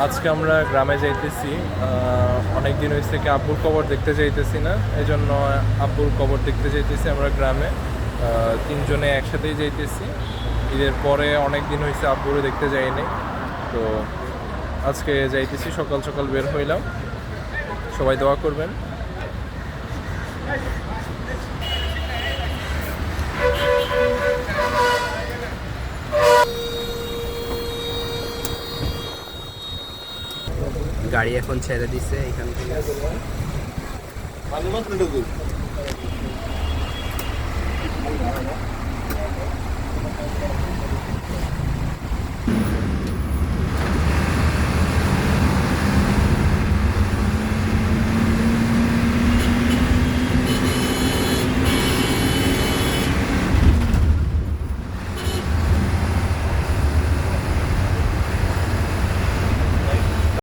আজকে আমরা গ্রামে যাইতেছি। অনেক দিন হয়েছে কি আব্বুর কবর দেখতে যাইতেছি না, এই জন্য আব্বুর কবর দেখতে যাইতেছি আমরা গ্রামে। তিনজনে একসাথেই যাইতেছি। ঈদের পরে অনেক দিন হয়েছে আব্বুরে দেখতে যাইনি, তো আজকে যাইতেছি। সকাল সকাল বের হইলাম, সবাই দোয়া করবেন। গাড়ি এখন ছেড়ে দিছে এখান থেকে।